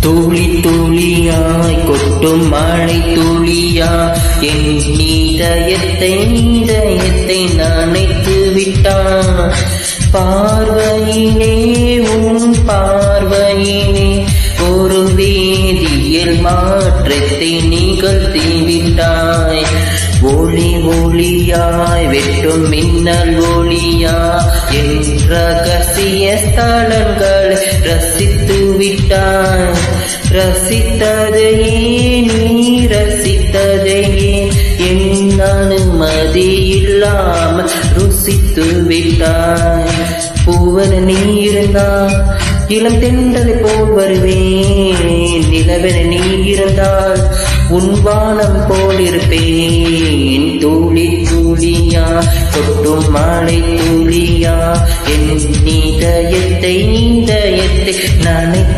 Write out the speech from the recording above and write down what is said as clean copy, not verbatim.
துளி துளியாய் கொட்டும் மழை துளியா என் இதயத்தை நனைத்து விட்டான். பார்வையினே உன் பார்வையினே ஒரு வேதியியல் மாற்றத்தை நிகழ்த்தி விட்டாய். ஒளி ஒளியாய் வெட்டும் மின்னல் ஒளியா என் ரகசிய ஸ்தலங்களை ரசித்து விட்டாய். ரசித்ததையே நீ ரசித்ததையே என் அனுமதி இல்லாமல் ருசித்து விட்டாய். பூவன நீ இருந்தா இளம் தென்றலை போல் வருவேன். நிலவென நீ இருந்தால் உன் வானம் போல் இருப்பேன். துளி துளியா கொட்டும் மழை துளியா என் இதயத்தை நனை